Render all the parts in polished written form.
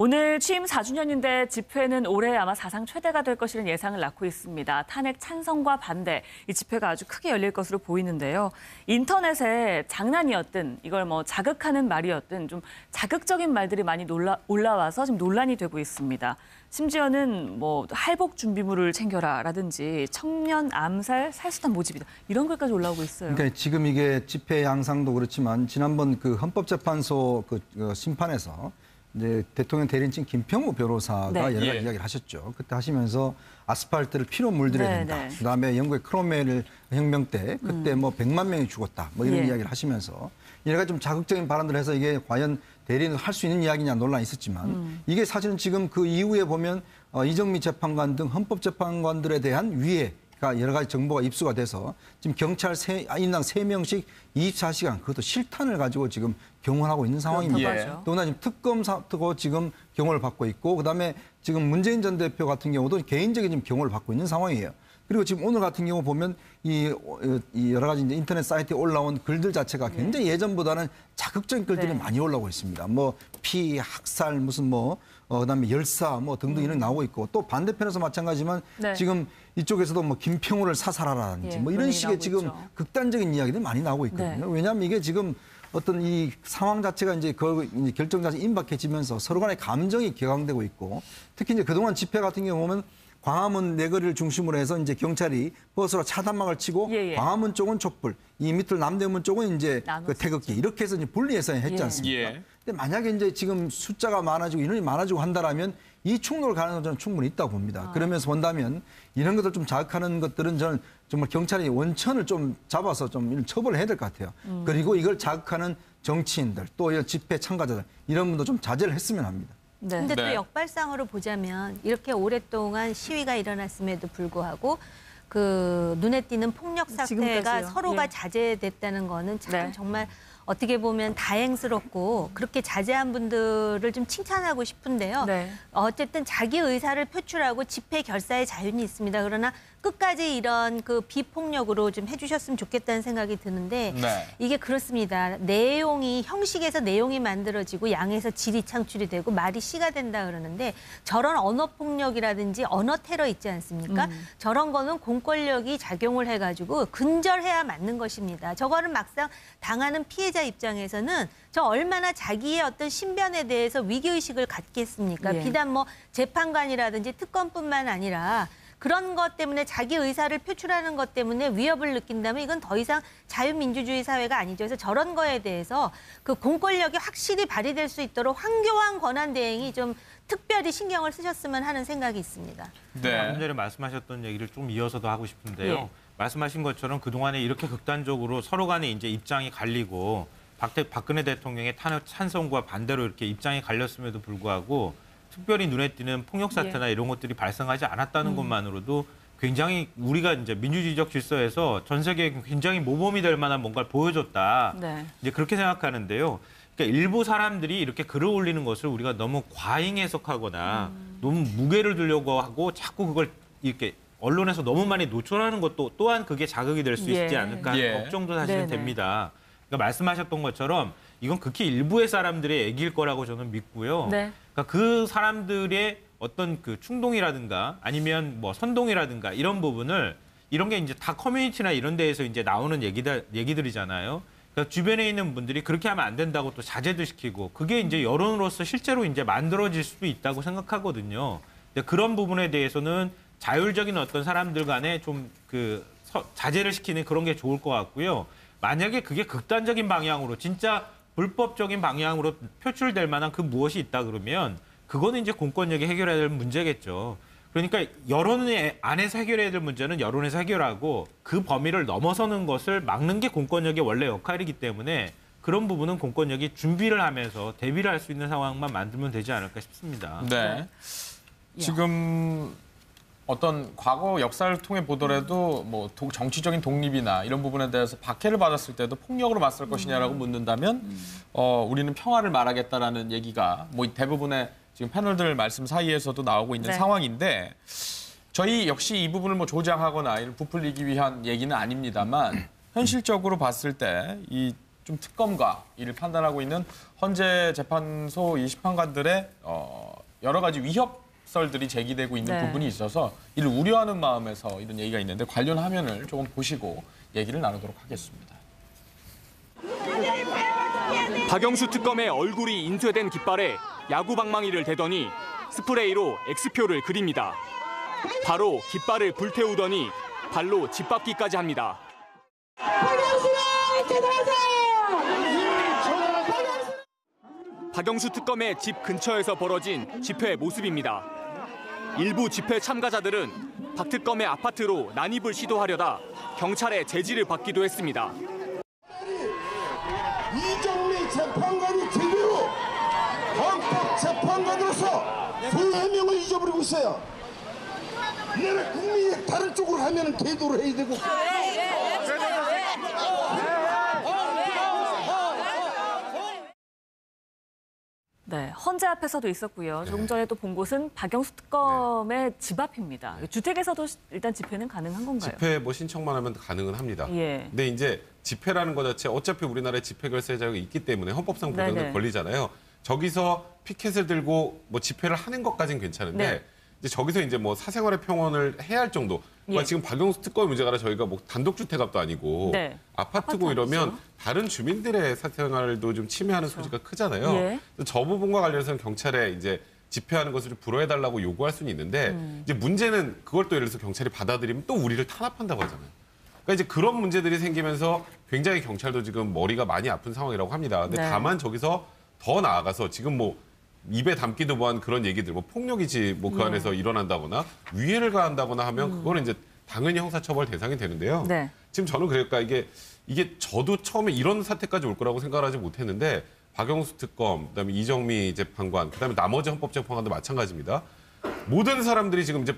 오늘 취임 4주년인데 집회는 올해 아마 사상 최대가 될 것이라는 예상을 낳고 있습니다. 탄핵 찬성과 반대, 이 집회가 아주 크게 열릴 것으로 보이는데요. 인터넷에 장난이었든 이걸 자극하는 말이었든 좀 자극적인 말들이 많이 올라와서 지금 논란이 되고 있습니다. 심지어는 할복 준비물을 챙겨라라든지 청년 암살 살수단 모집이다 이런 글까지 올라오고 있어요. 그러니까 지금 이게 집회 양상도 그렇지만 지난번 그 헌법재판소 심판에서 이제 대통령 대리인진 김평우 변호사가 여러 가지 이야기를 하셨죠. 그때 하시면서 아스팔트를 피로 물들여야 된다. 그다음에 영국의 크롬웰 혁명 때 그때 100만 명이 죽었다. 이런 이야기를 하시면서 여러 가지 좀 자극적인 발언들을 해서 이게 과연 대리인을 할 수 있는 이야기냐 논란이 있었지만 이게 사실은 지금 그 이후에 보면 이정미 재판관 등 헌법재판관들에 대한 위해가 여러 가지 정보가 입수가 돼서 지금 경찰 인당 3명씩 24시간 그것도 실탄을 가지고 지금 경호하고 있는 상황입니다. 또나 지금 특검 사고 지금 경호를 받고 있고 그다음에 지금 문재인 전 대표 같은 경우도 개인적인 지금 경호를 받고 있는 상황이에요. 그리고 지금 오늘 같은 경우 보면 이 여러 가지 이제 인터넷 사이트에 올라온 글들 자체가 굉장히 예전보다는 자극적인 글들이 많이 올라오고 있습니다. 피, 학살, 무슨 그다음에 열사 등등 이런 게 나오고 있고 또 반대편에서 마찬가지지만 지금 이쪽에서도 김평우를 사살하라든지 이런 식의 지금 극단적인 이야기들이 많이 나오고 있거든요. 왜냐하면 이게 지금 어떤 이 상황 자체가 이제 결정 자체가 임박해지면서 서로 간의 감정이 격앙되고 있고 특히 이제 그동안 집회 같은 경우 보면 광화문 내거리를 중심으로 해서 이제 경찰이 버스로 차단막을 치고 광화문 쪽은 촛불, 이 밑을 남대문 쪽은 이제 그 태극기 이렇게 해서 이제 분리해서 했지 않습니까? 근데 만약에 이제 지금 숫자가 많아지고 인원이 많아지고 한다라면 이 충돌 가능성은 저는 충분히 있다고 봅니다. 그러면서 본다면 이런 것들 좀 자극하는 것들은 저는 정말 경찰이 원천을 좀 잡아서 좀 처벌을 해야 될 것 같아요. 그리고 이걸 자극하는 정치인들 또 이런 집회 참가자들 이런 분도 좀 자제를 했으면 합니다. 근데 또 역발상으로 보자면 이렇게 오랫동안 시위가 일어났음에도 불구하고 그 눈에 띄는 폭력 사태가 서로가 자제됐다는 거는 참 정말 어떻게 보면 다행스럽고 그렇게 자제한 분들을 좀 칭찬하고 싶은데요. 어쨌든 자기 의사를 표출하고 집회 결사의 자유는 있습니다. 그러나 끝까지 이런 그 비폭력으로 좀 해주셨으면 좋겠다는 생각이 드는데 이게 그렇습니다. 형식에서 내용이 만들어지고 양에서 질이 창출이 되고 말이 씨가 된다 그러는데 저런 언어폭력이라든지 언어 테러 있지 않습니까? 저런 거는 공권력이 작용을 해가지고 근절해야 맞는 것입니다. 저거는 막상 당하는 피해자 입장에서는 저 얼마나 자기의 어떤 신변에 대해서 위기의식을 갖겠습니까? 비단 재판관이라든지 특검뿐만 아니라 그런 것 때문에 자기 의사를 표출하는 것 때문에 위협을 느낀다면 이건 더 이상 자유민주주의 사회가 아니죠. 그래서 저런 거에 대해서 그 공권력이 확실히 발휘될 수 있도록 황교안 권한대행이 좀 특별히 신경을 쓰셨으면 하는 생각이 있습니다. 방금 전에 말씀하셨던 얘기를 좀 이어서도 하고 싶은데요. 말씀하신 것처럼 그동안에 이렇게 극단적으로 서로 간에 이제 입장이 갈리고 박근혜 대통령의 탄핵 찬성과 반대로 이렇게 입장이 갈렸음에도 불구하고 특별히 눈에 띄는 폭력 사태나 이런 것들이 발생하지 않았다는 것만으로도 굉장히 우리가 이제 민주주의적 질서에서 전 세계에 굉장히 모범이 될 만한 뭔가를 보여줬다. 이제 그렇게 생각하는데요. 그러니까 일부 사람들이 이렇게 글을 올리는 것을 우리가 너무 과잉 해석하거나 너무 무게를 두려고 하고 자꾸 그걸 이렇게 언론에서 너무 많이 노출하는 것도 또한 그게 자극이 될 수 있지 않을까 하는 걱정도 사실은 됩니다. 그러니까 말씀하셨던 것처럼 이건 극히 일부의 사람들의 얘기일 거라고 저는 믿고요. 그러니까 그 사람들의 어떤 그 충동이라든가 아니면 선동이라든가 이런 부분을 이런 게 이제 다 커뮤니티나 이런 데에서 이제 나오는 얘기들이잖아요. 그러니까 주변에 있는 분들이 그렇게 하면 안 된다고 또 자제도 시키고 그게 이제 여론으로서 실제로 이제 만들어질 수도 있다고 생각하거든요. 근데 그런 부분에 대해서는 자율적인 어떤 사람들 간에 좀 자제를 시키는 그런 게 좋을 것 같고요. 만약에 그게 극단적인 방향으로 진짜 불법적인 방향으로 표출될 만한 그 무엇이 있다 그러면 그거는 이제 공권력이 해결해야 될 문제겠죠. 그러니까 여론 안에서 해결해야 될 문제는 여론에서 해결하고 그 범위를 넘어서는 것을 막는 게 공권력의 원래 역할이기 때문에 그런 부분은 공권력이 준비를 하면서 대비를 할 수 있는 상황만 만들면 되지 않을까 싶습니다. 지금 어떤 과거 역사를 통해 보더라도 정치적인 독립이나 이런 부분에 대해서 박해를 받았을 때도 폭력으로 맞설 것이냐라고 묻는다면 우리는 평화를 말하겠다라는 얘기가 대부분의 지금 패널들 말씀 사이에서도 나오고 있는 상황인데 저희 역시 이 부분을 조장하거나 이를 부풀리기 위한 얘기는 아닙니다만 현실적으로 봤을 때 이 좀 특검과 이를 판단하고 있는 헌재 재판소 이 심판관들의 여러 가지 위협설들이 제기되고 있는 네. 부분이 있어서 이를 우려하는 마음에서 이런 얘기가 있는데 관련 화면을 조금 보시고 얘기를 나누도록 하겠습니다. 박영수 특검의 얼굴이 인쇄된 깃발에 야구 방망이를 대더니 스프레이로 X표를 그립니다. 바로 깃발을 불태우더니 발로 짓밟기까지 합니다. 박영수 특검의 집 근처에서 벌어진 집회 모습입니다. 일부 집회 참가자들은 박 특검의 아파트로 난입을 시도하려다 경찰의 제지를 받기도 했습니다. 이정미 재판관이 제대로 헌법재판관으로서 소명을 잊어버리고 있어요. 내가 국민이 다른 쪽으로 하면 계도를 해야 되고. 네, 헌재 앞에서도 있었고요. 조금 전에 또 본 곳은 박영수 특검의 집 앞입니다. 주택에서도 일단 집회는 가능한 건가요? 집회 뭐 신청만 하면 가능은 합니다. 예. 근데 이제 집회라는 것 자체 어차피 우리나라에 집회 결세 자유가 있기 때문에 헌법상 보장된 네네. 권리잖아요. 저기서 피켓을 들고 뭐 집회를 하는 것까지는 괜찮은데 네. 이제 저기서 이제 뭐 사생활의 평온을 해야 할 정도. 그러니까 예. 지금 박영수 특검의 문제가 아니라 저희가 뭐 단독주택업도 아니고 네. 아파트고 아파트 이러면 아니죠? 다른 주민들의 사생활도 좀 침해하는 소지가 크잖아요. 예. 그래서 저 부분과 관련해서는 경찰에 이제 집회하는 것을 좀 불허해달라고 요구할 수는 있는데 이제 문제는 그걸 또 예를 들어서 경찰이 받아들이면 또 우리를 탄압한다고 하잖아요. 그러니까 이제 그런 문제들이 생기면서 굉장히 경찰도 지금 머리가 많이 아픈 상황이라고 합니다. 근데 네. 다만 저기서 더 나아가서 지금 뭐 입에 담기도 뭐한 그런 얘기들, 뭐 폭력이지 뭐 그 네. 안에서 일어난다거나 위해를 가한다거나 하면 그거는 이제 당연히 형사처벌 대상이 되는데요. 네. 지금 저는 그러니까 이게 저도 처음에 이런 사태까지 올 거라고 생각을 하지 못했는데 박영수 특검, 그다음에 이정미 재판관, 그다음에 나머지 헌법재판관도 마찬가지입니다. 모든 사람들이 지금 이제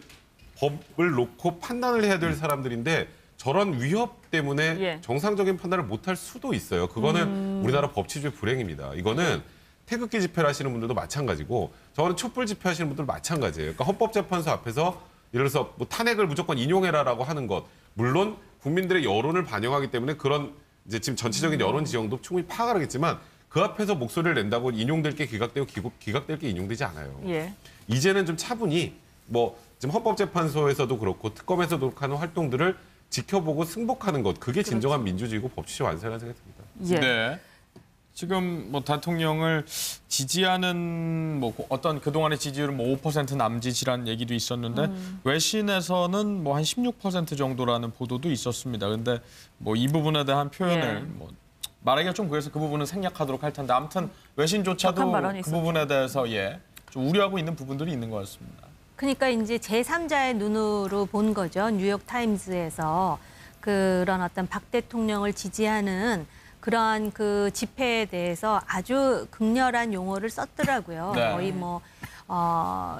법을 놓고 판단을 해야 될 사람들인데 저런 위협 때문에 예. 정상적인 판단을 못할 수도 있어요. 그거는 우리나라 법치주의 불행입니다. 이거는 태극기 집회를 하시는 분들도 마찬가지고 저는 촛불 집회 하시는 분들도 마찬가지예요. 그러니까 헌법재판소 앞에서 예를 들어서 뭐 탄핵을 무조건 인용해라라고 하는 것, 물론 국민들의 여론을 반영하기 때문에 그런 이제 지금 전체적인 여론 지형도 충분히 파악을 하겠지만 그 앞에서 목소리를 낸다고 인용될 게 기각되고 기각될 게 인용되지 않아요. 예. 이제는 좀 차분히 뭐 지금 헌법재판소에서도 그렇고 특검에서도 그렇고 하는 활동들을 지켜보고 승복하는 것, 그게 진정한 민주주의고 법치주의 완성이라는 생각이 듭니다. 예. 네. 지금 뭐 대통령을 지지하는 뭐 어떤 그동안의 지지율은 뭐 5% 남짓이라는 얘기도 있었는데 외신에서는 뭐 한 16% 정도라는 보도도 있었습니다. 근데 뭐 이 부분에 대한 표현을 예. 뭐 말하기가 좀 그래서 그 부분은 생략하도록 할 텐데 아무튼 외신조차도 격한 발언이 그 있었죠. 부분에 대해서 좀 우려하고 있는 부분들이 있는 것 같습니다. 그러니까 이제 제3자의 눈으로 본 거죠. 뉴욕 타임즈에서 그런 어떤 박 대통령을 지지하는 그런 그 집회에 대해서 아주 극렬한 용어를 썼더라고요. 네. 거의 뭐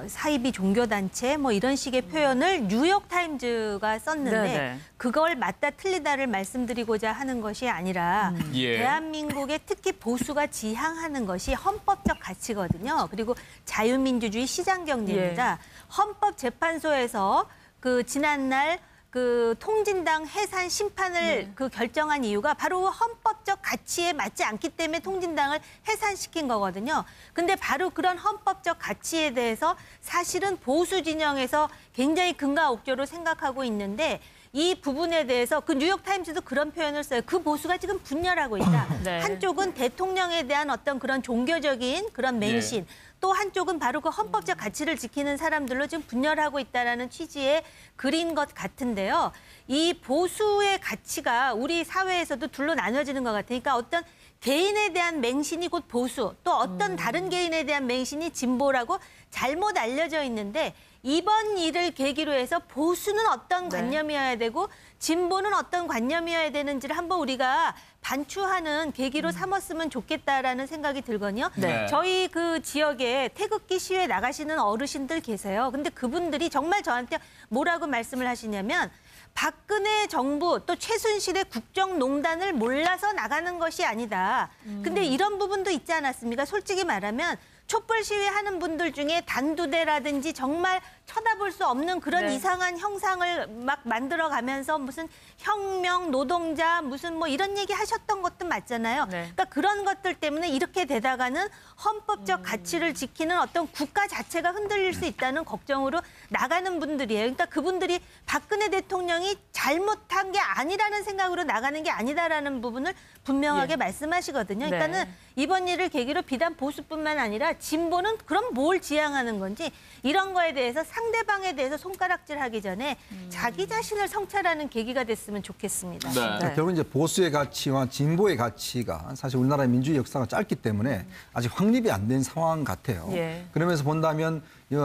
사이비 종교단체 뭐 이런 식의 표현을 뉴욕 타임즈가 썼는데 네네. 그걸 맞다 틀리다를 말씀드리고자 하는 것이 아니라 예. 대한민국의 특히 보수가 지향하는 것이 헌법적 가치거든요. 그리고 자유민주주의 시장경제입니다. 헌법재판소에서 그 지난날 그 통진당 해산 심판을 그 결정한 이유가 바로 헌법적 가치에 맞지 않기 때문에 통진당을 해산시킨 거거든요. 근데 바로 그런 헌법적 가치에 대해서 사실은 보수 진영에서 굉장히 금가옥조로 생각하고 있는데 이 부분에 대해서 그 뉴욕타임즈도 그런 표현을 써요. 그 보수가 지금 분열하고 있다. 네. 한쪽은 대통령에 대한 어떤 그런 종교적인 그런 맹신, 또 한쪽은 바로 그 헌법적 가치를 지키는 사람들로 지금 분열하고 있다라는 취지의 글인 것 같은데요. 이 보수의 가치가 우리 사회에서도 둘로 나눠지는 것 같으니까 어떤 개인에 대한 맹신이 곧 보수, 또 어떤 다른 개인에 대한 맹신이 진보라고 잘못 알려져 있는데 이번 일을 계기로 해서 보수는 어떤 관념이어야 되고 진보는 어떤 관념이어야 되는지를 한번 우리가 반추하는 계기로 삼았으면 좋겠다라는 생각이 들거든요. 네. 저희 그 지역에 태극기 시위에 나가시는 어르신들 계세요. 근데 그분들이 정말 저한테 뭐라고 말씀을 하시냐면 박근혜 정부 또 최순실의 국정농단을 몰라서 나가는 것이 아니다. 근데 이런 부분도 있지 않았습니까? 솔직히 말하면 촛불 시위하는 분들 중에 단두대라든지 정말 쳐다볼 수 없는 그런 네. 이상한 형상을 막 만들어가면서 무슨 혁명, 노동자 무슨 뭐 이런 얘기 하셨던 것도 맞잖아요. 네. 그러니까 그런 것들 때문에 이렇게 되다가는 헌법적 가치를 지키는 어떤 국가 자체가 흔들릴 수 있다는 걱정으로 나가는 분들이에요. 그러니까 그분들이 박근혜 대통령이 잘못한 게 아니라는 생각으로 나가는 게 아니다라는 부분을 분명하게 예. 말씀하시거든요. 네. 그러니까는 이번 일을 계기로 비단 보수뿐만 아니라 진보는 그럼 뭘 지향하는 건지 이런 거에 대해서 상대방에 대해서 손가락질하기 전에 자기 자신을 성찰하는 계기가 됐으면 좋겠습니다. 네. 결국 이제 보수의 가치와 진보의 가치가 사실 우리나라의 민주주의 역사가 짧기 때문에 아직 확립이 안 된 상황 같아요. 예. 그러면서 본다면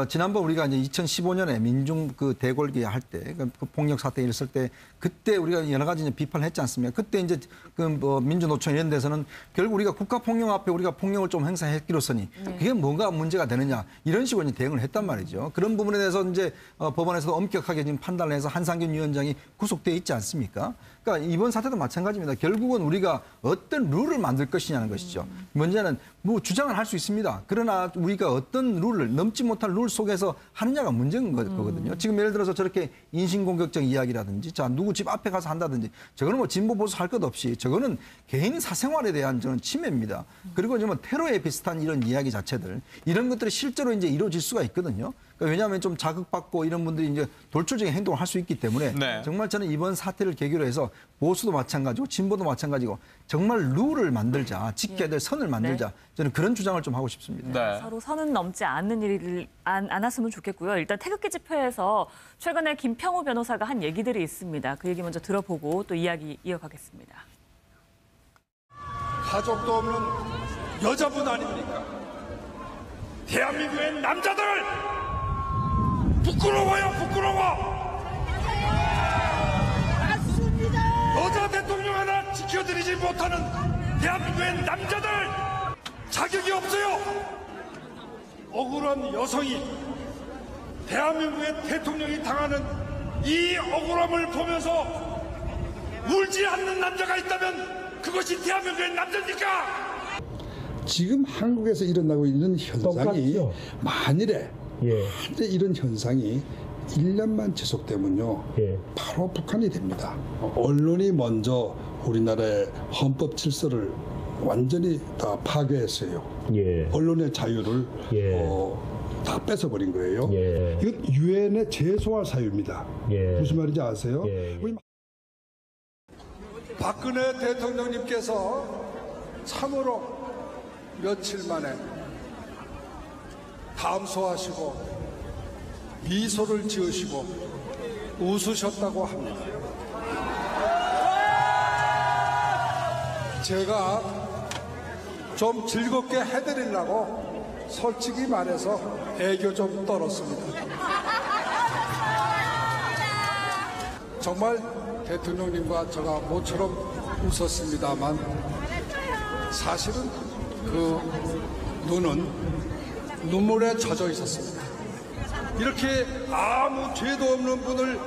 지난번 우리가 이제 2015년에 민중 그 대궐기 할 때 그 폭력 사태 일었을 때 그때 우리가 여러 가지 이제 비판을 했지 않습니까? 그때 이제 그 뭐 민주노총 이런 데서는 결국 우리가 국가 폭력 앞에 우리가 폭력을 좀 행사했기로서니 그게 뭔가 문제가 되느냐 이런 식으로 이제 대응을 했단 말이죠. 그런 부분에 대해서 이제 법원에서도 엄격하게 지금 판단을 해서 한상균 위원장이 구속돼 있지 않습니까? 그러니까 이번 사태도 마찬가지입니다. 결국은 우리가 어떤 룰을 만들 것이냐는 것이죠. 문제는 뭐 주장을 할 수 있습니다. 그러나 우리가 어떤 룰을 넘지 못할 룰 속에서 하느냐가 문제인 거거든요. 지금 예를 들어서 저렇게 인신공격적 이야기라든지 자 누구 집 앞에 가서 한다든지 저거는 뭐 진보 보수 할 것 없이 저거는 개인 사생활에 대한 저는 침해입니다. 그리고 뭐 테러에 비슷한 이런 이야기 자체들 이런 것들이 실제로 이제 이루어질 수가 있거든요. 그러니까 왜냐하면 좀 자극받고 이런 분들이 이제 돌출적인 행동을 할 수 있기 때문에 네. 정말 저는 이번 사태를 계기로 해서 보수도 마찬가지고 진보도 마찬가지고 정말 룰을 만들자 지켜야 될 선을 만들자 저는 그런 주장을 좀 하고 싶습니다. 네. 서로 선은 넘지 않는 일을 안 왔으면 좋겠고요. 일단 태극기 집회에서 최근에 김평우 변호사가 한 얘기들이 있습니다. 그 얘기 먼저 들어보고 또 이야기 이어가겠습니다. 가족도 없는 여자분 아닙니까? 대한민국의 남자들 부끄러워요, 부끄러워. 여자 대통령 하나 지켜드리지 못하는 대한민국의 남자들 자격이 없어요. 억울한 여성이 대한민국의 대통령이 당하는 이 억울함을 보면서 울지 않는 남자가 있다면 그것이 대한민국의 남자입니까? 지금 한국에서 일어나고 있는 현상이 똑같죠? 만일에 예. 이런 현상이 1년만 지속되면요. 예. 바로 북한이 됩니다. 언론이 먼저 우리나라의 헌법 질서를 완전히 다 파괴했어요. 예. 언론의 자유를 예. 다 뺏어버린 거예요. 예. 이건 유엔에 제소할 사유입니다. 예. 무슨 말인지 아세요? 예. 박근혜 대통령님께서 참으로 며칠 만에 감소하시고 미소를 지으시고 웃으셨다고 합니다. 제가 좀 즐겁게 해드리려고 솔직히 말해서 애교 좀 떨었습니다. 정말 대통령님과 제가 모처럼 웃었습니다만 사실은 그 눈은 눈물에 젖어 있었습니다. 이렇게 아무 죄도 없는 분을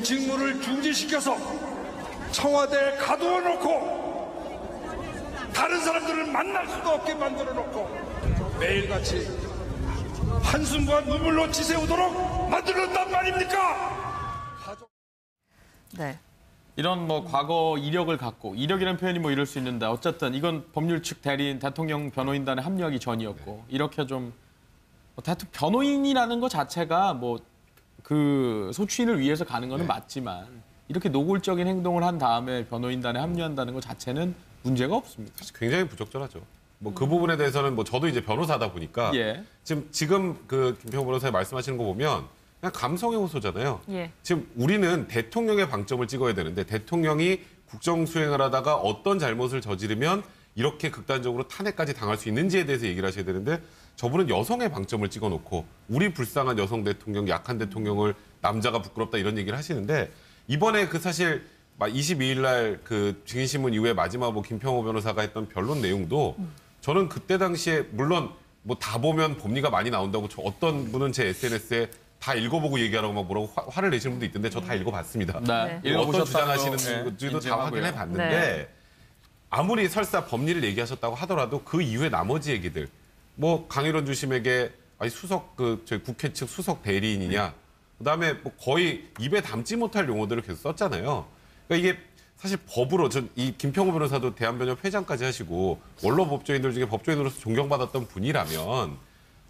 직무를 중지시켜서 청와대에 가두어 놓고 다른 사람들을 만날 수도 없게 만들어 놓고 매일같이 한숨과 눈물로 지새우도록 만들었단 말입니까? 네. 이런 뭐 과거 이력을 갖고 이력이라는 표현이 뭐 이럴 수 있는데 어쨌든 이건 법률 측 대리인 대통령 변호인단에 합류하기 전이었고 이렇게 좀 변호인이라는 것 자체가 뭐 그 소추인을 위해서 가는 거는 맞지만 이렇게 노골적인 행동을 한 다음에 변호인단에 합류한다는 것 자체는 문제가 없습니다. 굉장히 부적절하죠. 뭐 그 부분에 대해서는 뭐 저도 이제 변호사다 보니까 예. 지금 그 김평우 변호사님 말씀하시는 거 보면 그냥 감성의 호소잖아요. 예. 지금 우리는 대통령의 방점을 찍어야 되는데 대통령이 국정 수행을 하다가 어떤 잘못을 저지르면 이렇게 극단적으로 탄핵까지 당할 수 있는지에 대해서 얘기를 하셔야 되는데 저분은 여성의 방점을 찍어놓고 우리 불쌍한 여성 대통령, 약한 대통령을 남자가 부끄럽다 이런 얘기를 하시는데 이번에 그 사실 22일 날 그 증인신문 이후에 마지막 뭐 김평우 변호사가 했던 변론 내용도 저는 그때 당시에 물론 뭐 다 보면 법리가 많이 나온다고 어떤 분은 제 SNS에 다 읽어보고 얘기하라고 막 뭐라고 화를 내시는 분도 있던데 저 다 읽어봤습니다. 네. 어떤 주장하시는 분들도 다 확인해 봤는데 아무리 설사 법리를 얘기하셨다고 하더라도 그 이후에 나머지 얘기들 뭐 강일원 주심에게 아니 수석 저희 국회 측 수석 대리인이냐 그다음에 뭐 거의 입에 담지 못할 용어들을 계속 썼잖아요. 그러니까 이게 사실 법으로 이 김평우 변호사도 대한변협 회장까지 하시고 원로 법조인들 중에 법조인으로서 존경받았던 분이라면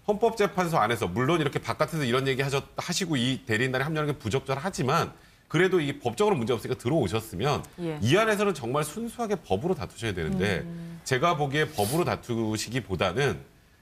헌법재판소 안에서 물론 이렇게 바깥에서 이런 얘기 하시고 이 대리인단에 합류하는 게 부적절하지만 그래도 이 법적으로 문제 없으니까 들어오셨으면 이 안에서는 정말 순수하게 법으로 다투셔야 되는데 제가 보기에 법으로 다투시기보다는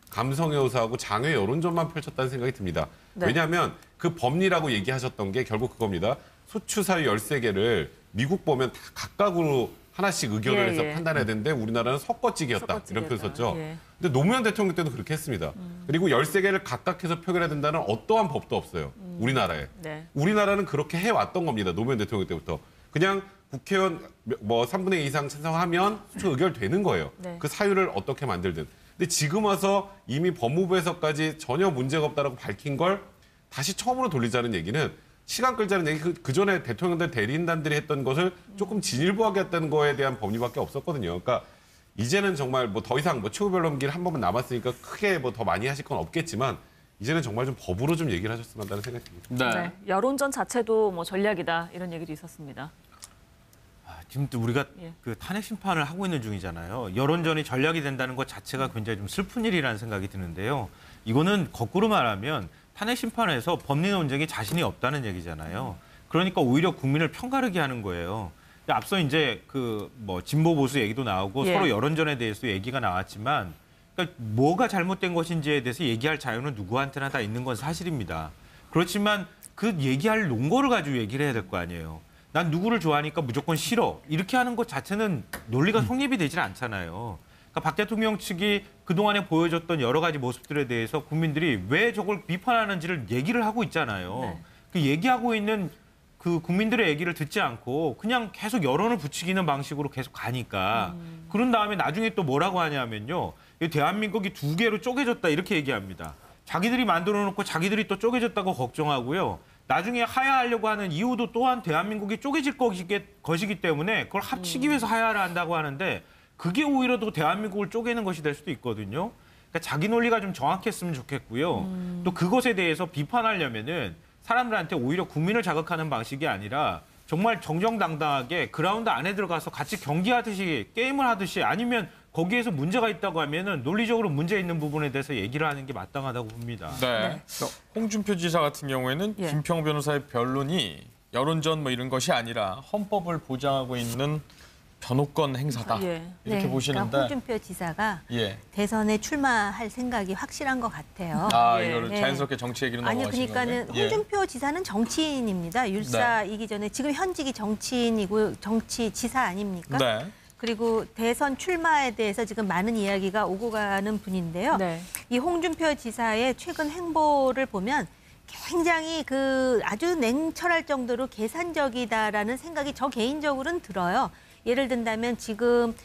감성의 호소하고 장외 여론전만 펼쳤다는 생각이 듭니다. 네. 왜냐하면 그 법리라고 얘기하셨던 게 결국 그겁니다. 소추사유 13개를 미국 보면 다 각각으로 하나씩 의결을 해서 판단해야 되는데 우리나라는 섞어찌기였다. 이런 표현 썼죠. 근데 노무현 대통령 때도 그렇게 했습니다. 그리고 13개를 각각 해서 표결해야 된다는 어떠한 법도 없어요. 우리나라에. 네. 우리나라는 그렇게 해왔던 겁니다. 노무현 대통령 때부터. 그냥 국회의원 뭐 3분의 2 이상 찬성하면 수초 의결되는 거예요. 네. 그 사유를 어떻게 만들든. 근데 지금 와서 이미 법무부에서까지 전혀 문제가 없다라고 밝힌 걸 다시 처음으로 돌리자는 얘기는 시간 끌자는 얘기 그 전에 대통령들 대리인단들이 했던 것을 조금 진일보하게 했다는 거에 대한 법리밖에 없었거든요. 그러니까 이제는 정말 뭐 더 이상 뭐 최후변론길 한 번만 남았으니까 크게 뭐 더 많이 하실 건 없겠지만 이제는 정말 좀 법으로 좀 얘기를 하셨으면 한다는 생각이 듭니다. 네. 여론전 자체도 뭐 전략이다 이런 얘기도 있었습니다. 지금 또 우리가 그 탄핵 심판을 하고 있는 중이잖아요. 여론전이 전략이 된다는 것 자체가 굉장히 좀 슬픈 일이라는 생각이 드는데요. 이거는 거꾸로 말하면 탄핵 심판에서 법리 논쟁에 자신이 없다는 얘기잖아요. 그러니까 오히려 국민을 편가르게 하는 거예요. 앞서 이제 그 뭐 진보 보수 얘기도 나오고 서로 여론전에 대해서 얘기가 나왔지만 그러니까 뭐가 잘못된 것인지에 대해서 얘기할 자유는 누구한테나 다 있는 건 사실입니다. 그렇지만 그 얘기할 논거를 가지고 얘기를 해야 될 거 아니에요. 난 누구를 좋아하니까 무조건 싫어. 이렇게 하는 것 자체는 논리가 성립이 되질 않잖아요. 그러니까 박 대통령 측이 그동안에 보여줬던 여러 가지 모습들에 대해서 국민들이 왜 저걸 비판하는지를 얘기를 하고 있잖아요. 네. 그 얘기하고 있는 그 국민들의 얘기를 듣지 않고 그냥 계속 여론을 부추기는 방식으로 계속 가니까 그런 다음에 나중에 또 뭐라고 하냐면요. 대한민국이 두 개로 쪼개졌다 이렇게 얘기합니다. 자기들이 만들어 놓고 자기들이 또 쪼개졌다고 걱정하고요. 나중에 하야하려고 하는 이유도 또한 대한민국이 쪼개질 것이기 때문에 그걸 합치기 위해서 하야를 한다고 하는데 그게 오히려 더 대한민국을 쪼개는 것이 될 수도 있거든요. 그러니까 자기 논리가 좀 정확했으면 좋겠고요. 또 그것에 대해서 비판하려면은 사람들한테 오히려 국민을 자극하는 방식이 아니라 정말 정정당당하게 그라운드 안에 들어가서 같이 경기하듯이 게임을 하듯이 아니면 거기에서 문제가 있다고 하면은 논리적으로 문제 있는 부분에 대해서 얘기를 하는 게 마땅하다고 봅니다. 네. 홍준표 지사 같은 경우에는 김평우 변호사의 변론이 여론전 뭐 이런 것이 아니라 헌법을 보장하고 있는 변호권 행사다. 이렇게 보시는데. 그러니까 홍준표 지사가 대선에 출마할 생각이 확실한 것 같아요. 이거를 자연스럽게 정치 얘기로 넘어가시는 아니, 그러니까는 홍준표 지사는 정치인입니다. 율사이기 전에 지금 현직이 정치인이고 지사 아닙니까? 네. 그리고 대선 출마에 대해서 지금 많은 이야기가 오고 가는 분인데요. 네. 이 홍준표 지사의 최근 행보를 보면 굉장히 아주 냉철할 정도로 계산적이다라는 생각이 저 개인적으로는 들어요. 예를 든다면 지금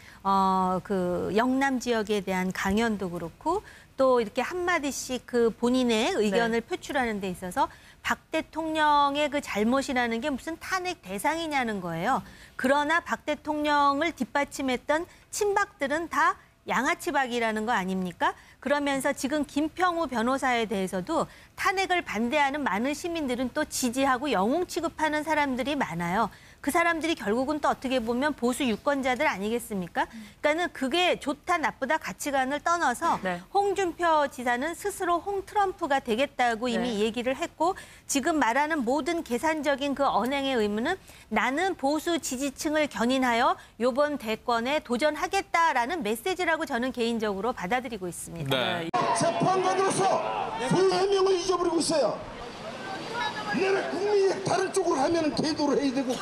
영남 지역에 대한 강연도 그렇고 또 이렇게 한마디씩 그 본인의 의견을 표출하는 데 있어서 박 대통령의 그 잘못이라는 게 무슨 탄핵 대상이냐는 거예요. 그러나 박 대통령을 뒷받침했던 친박들은 다 양아치박이라는 거 아닙니까? 그러면서 지금 김평우 변호사에 대해서도 탄핵을 반대하는 많은 시민들은 또 지지하고 영웅 취급하는 사람들이 많아요. 그 사람들이 결국은 또 어떻게 보면 보수 유권자들 아니겠습니까? 그러니까는 그게 좋다 나쁘다 가치관을 떠나서 홍준표 지사는 스스로 홍트럼프가 되겠다고 이미 얘기를 했고 지금 말하는 모든 계산적인 그 언행의 의무는 나는 보수 지지층을 견인하여 이번 대권에 도전하겠다라는 메시지라고 저는 개인적으로 받아들이고 있습니다. 네. 재판관으로서 그 해명을 잊어버리고 있어요. 내가 국민이 다른 쪽으로 하면 계도를 해야 되고.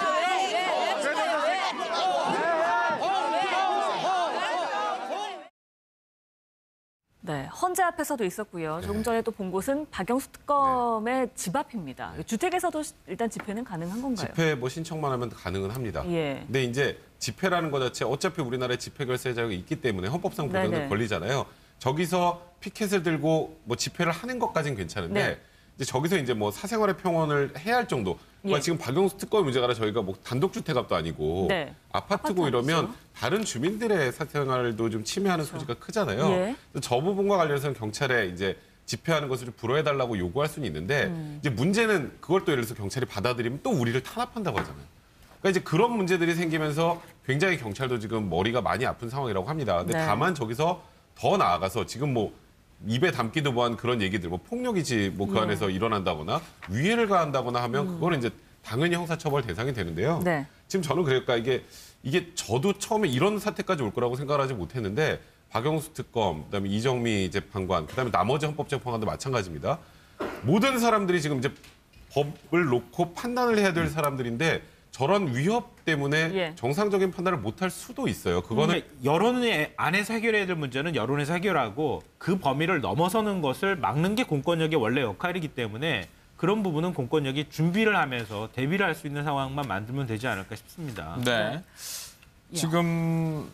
네, 헌재 앞에서도 있었고요. 조금 전에 또 본 곳은 박영수 특검의 집 앞입니다. 주택에서도 일단 집회는 가능한 건가요? 집회 뭐 신청만 하면 가능은 합니다. 근데 이제 집회라는 것 자체 어차피 우리나라에 집회 결세 자유가 있기 때문에 헌법상 보장된 권리잖아요. 저기서 피켓을 들고 뭐 집회를 하는 것까지는 괜찮은데 이제 저기서 이제 뭐 사생활의 평온을 해야 할 정도. 그러니까 지금 박영수 특검의 문제가 아니라 저희가 뭐 단독주택값도 아니고 아파트고 이러면 다른 주민들의 사생활도 좀 침해하는 소지가 크잖아요. 저 부분과 관련해서는 경찰에 이제 집회하는 것을 좀 불허해달라고 요구할 수는 있는데 이제 문제는 그걸 또 예를 들어서 경찰이 받아들이면 또 우리를 탄압한다고 하잖아요. 그러니까 이제 그런 문제들이 생기면서 굉장히 경찰도 지금 머리가 많이 아픈 상황이라고 합니다. 근데 다만 저기서 더 나아가서 지금 뭐 입에 담기도 뭐한 그런 얘기들, 뭐 폭력이지 뭐 그 안에서 일어난다거나 위해를 가한다거나 하면 그거는 이제 당연히 형사처벌 대상이 되는데요. 지금 저는 그러니까 이게 저도 처음에 이런 사태까지 올 거라고 생각을 하지 못했는데 박영수 특검, 그다음에 이정미 재판관, 그다음에 나머지 헌법재판관도 마찬가지입니다. 모든 사람들이 지금 이제 법을 놓고 판단을 해야 될 사람들인데 저런 위협 때문에 정상적인 판단을 못할 수도 있어요. 그거는 여론 안에서 해결해야 될 문제는 여론에서 해결하고 그 범위를 넘어서는 것을 막는 게 공권력의 원래 역할이기 때문에 그런 부분은 공권력이 준비를 하면서 대비를 할 수 있는 상황만 만들면 되지 않을까 싶습니다. 네. 지금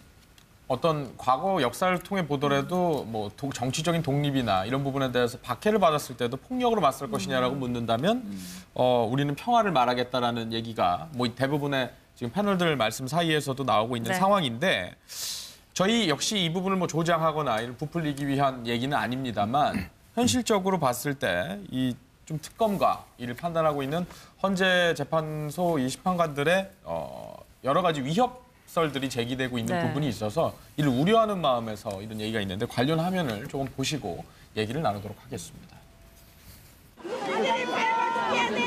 어떤 과거 역사를 통해 보더라도 뭐 정치적인 독립이나 이런 부분에 대해서 박해를 받았을 때도 폭력으로 맞설 것이냐라고 묻는다면 우리는 평화를 말하겠다라는 얘기가 뭐 대부분의 지금 패널들 말씀 사이에서도 나오고 있는 상황인데 저희 역시 이 부분을 뭐 조장하거나 이를 부풀리기 위한 얘기는 아닙니다만 현실적으로 봤을 때 이 좀 특검과 이를 판단하고 있는 헌재 재판소 이 심판관들의 여러 가지 위협설들이 제기되고 있는 부분이 있어서 이를 우려하는 마음에서 이런 얘기가 있는데 관련 화면을 조금 보시고 얘기를 나누도록 하겠습니다.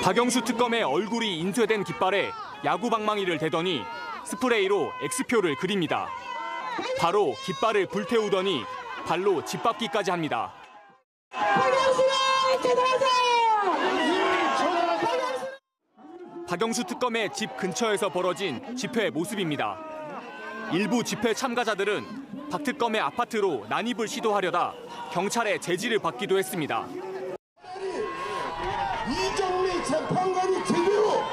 박영수 특검의 얼굴이 인쇄된 깃발에 야구 방망이를 대더니 스프레이로 X표를 그립니다. 바로 깃발을 불태우더니 발로 짓밟기까지 합니다. 박영수 특검의 집 근처에서 벌어진 집회 모습입니다. 일부 집회 참가자들은 박 특검의 아파트로 난입을 시도하려다 경찰의 제지를 받기도 했습니다. 이정미 재판관이 제대로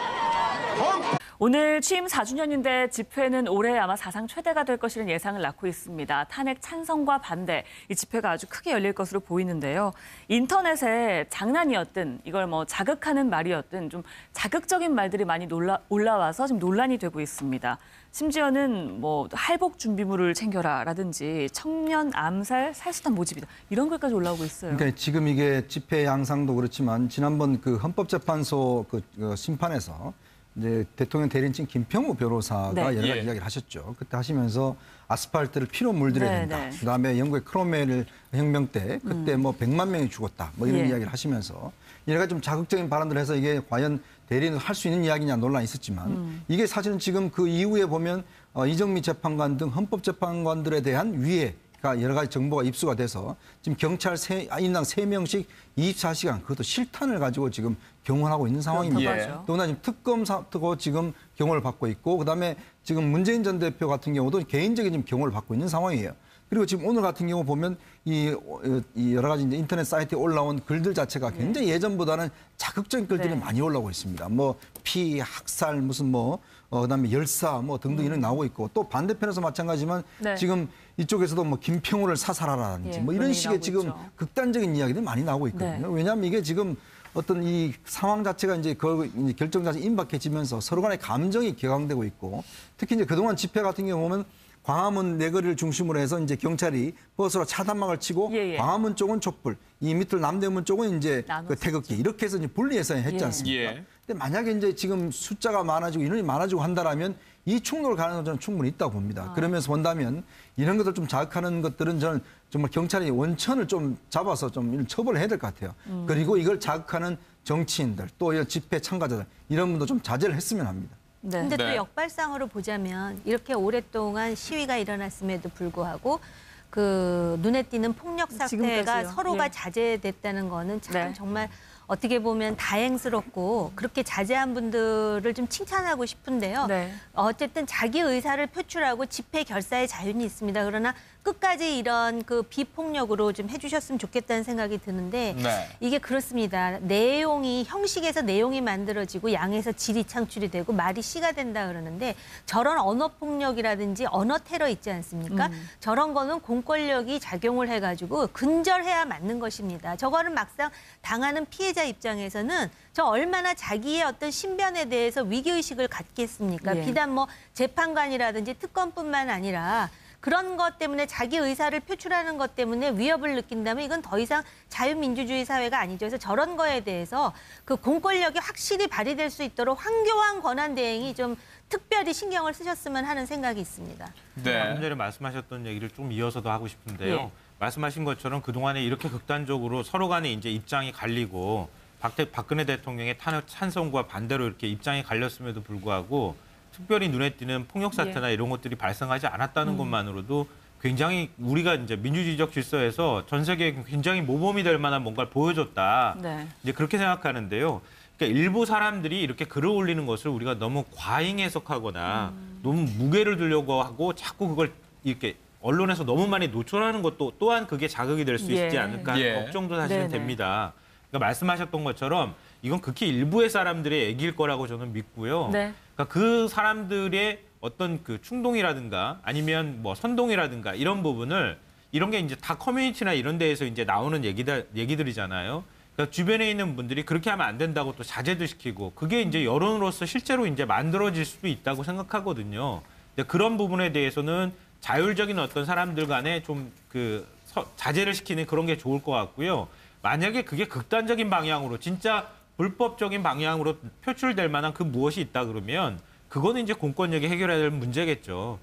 오늘 취임 4주년인데 집회는 올해 아마 사상 최대가 될 것이라는 예상을 낳고 있습니다. 탄핵 찬성과 반대, 이 집회가 아주 크게 열릴 것으로 보이는데요. 인터넷에 장난이었든 이걸 뭐 자극하는 말이었든 좀 자극적인 말들이 많이 올라와서 지금 논란이 되고 있습니다. 심지어는 뭐 할복 준비물을 챙겨라라든지 청년 암살 살수단 모집이다 이런 글까지 올라오고 있어요. 그러니까 지금 이게 집회 양상도 그렇지만 지난번 그 헌법재판소 그 심판에서 이제 대통령 대리인진 김평우 변호사가 여러 가지 이야기를 하셨죠. 그때 하시면서 아스팔트를 피로 물들여야 된다. 그다음에 영국의 크롬웰 혁명 때 그때 뭐 100만 명이 죽었다. 뭐 이런 이야기를 하시면서 여러 가지 좀 자극적인 발언들을 해서 이게 과연 대리인을 할 수 있는 이야기냐 논란이 있었지만 이게 사실은 지금 그 이후에 보면 이정미 재판관 등 헌법재판관들에 대한 위해가 여러 가지 정보가 입수가 돼서 지금 경찰 인당 3명씩 24시간 그것도 실탄을 가지고 지금 경호하고 있는 상황입니다. 또한 지금 특검 사고 지금 경호를 받고 있고 그다음에 지금 문재인 전 대표 같은 경우도 개인적인 지금 경호를 받고 있는 상황이에요. 그리고 지금 오늘 같은 경우 보면 이 여러 가지 이제 인터넷 사이트에 올라온 글들 자체가 굉장히 예전보다는 자극적인 글들이 많이 올라오고 있습니다. 뭐 피, 학살, 무슨 뭐 그다음에 열사 뭐 등등 이런 나오고 있고 또 반대편에서 마찬가지지만 지금 이쪽에서도 뭐 김평우를 사살하라든지 뭐 이런 식의 지금 극단적인 이야기들이 많이 나오고 있거든요. 왜냐하면 이게 지금 어떤 이 상황 자체가 이제 그 결정 자체 임박해지면서 서로 간의 감정이 격앙되고 있고 특히 이제 그동안 집회 같은 경우 보면 광화문 내거리를 중심으로 해서 이제 경찰이 버스로 차단막을 치고 광화문 쪽은 촛불, 이 밑으로 남대문 쪽은 이제 그 태극기 이렇게 해서 이제 분리해서 했지 않습니까? 근데 만약에 이제 지금 숫자가 많아지고 인원이 많아지고 한다라면 이 충돌 가능성은 충분히 있다고 봅니다. 그러면서 본다면 이런 것들 좀 자극하는 것들은 저는 정말 경찰이 원천을 좀 잡아서 좀 처벌을 해야 될 것 같아요. 그리고 이걸 자극하는 정치인들 또 이런 집회 참가자들 이런 분도 좀 자제를 했으면 합니다. 근데 또 역발상으로 보자면 이렇게 오랫동안 시위가 일어났음에도 불구하고 그 눈에 띄는 폭력 사태가 서로가 자제됐다는 거는 참 정말 어떻게 보면 다행스럽고 그렇게 자제한 분들을 좀 칭찬하고 싶은데요. 어쨌든 자기 의사를 표출하고 집회 결사의 자유는 있습니다. 그러나 끝까지 이런 그 비폭력으로 좀 해주셨으면 좋겠다는 생각이 드는데 네. 이게 그렇습니다. 내용이 형식에서 내용이 만들어지고 양에서 질이 창출이 되고 말이 씨가 된다 그러는데 저런 언어 폭력이라든지 언어 테러 있지 않습니까? 저런 거는 공권력이 작용을 해가지고 근절해야 맞는 것입니다. 저거를 막상 당하는 피해자 입장에서는 저 얼마나 자기의 어떤 신변에 대해서 위기의식을 갖겠습니까? 예. 비단 뭐 재판관이라든지 특검뿐만 아니라 그런 것 때문에 자기 의사를 표출하는 것 때문에 위협을 느낀다면 이건 더 이상 자유민주주의 사회가 아니죠. 그래서 저런 거에 대해서 그 공권력이 확실히 발휘될 수 있도록 황교안 권한 대행이 좀 특별히 신경을 쓰셨으면 하는 생각이 있습니다. 네. 방금 전에 말씀하셨던 얘기를 좀 이어서도 하고 싶은데요. 예. 말씀하신 것처럼 그동안에 이렇게 극단적으로 서로 간에 이제 입장이 갈리고 박근혜 대통령의 탄핵 찬성과 반대로 이렇게 입장이 갈렸음에도 불구하고 특별히 눈에 띄는 폭력 사태나 이런 것들이 발생하지 않았다는 것만으로도 굉장히 우리가 이제 민주주의적 질서에서 전 세계에 굉장히 모범이 될 만한 뭔가를 보여줬다. 네. 이제 그렇게 생각하는데요. 그러니까 일부 사람들이 이렇게 글을 올리는 것을 우리가 너무 과잉 해석하거나 너무 무게를 두려고 하고 자꾸 그걸 이렇게 언론에서 너무 많이 노출하는 것도 또한 그게 자극이 될 수 예. 있지 않을까 하는 예. 걱정도 사실은 네네. 됩니다. 그러니까 말씀하셨던 것처럼 이건 극히 일부의 사람들의 얘기일 거라고 저는 믿고요. 네. 그러니까 그 사람들의 어떤 그 충동이라든가 아니면 뭐 선동이라든가 이런 부분을 이런 게 이제 다 커뮤니티나 이런 데에서 이제 나오는 얘기들이잖아요. 그러니까 주변에 있는 분들이 그렇게 하면 안 된다고 또 자제도 시키고 그게 이제 여론으로서 실제로 이제 만들어질 수도 있다고 생각하거든요. 근데 그런 부분에 대해서는 자율적인 어떤 사람들 간에 좀 그 자제를 시키는 그런 게 좋을 것 같고요. 만약에 그게 극단적인 방향으로 진짜 불법적인 방향으로 표출될 만한 그 무엇이 있다 그러면 그거는 이제 공권력이 해결해야 될 문제겠죠.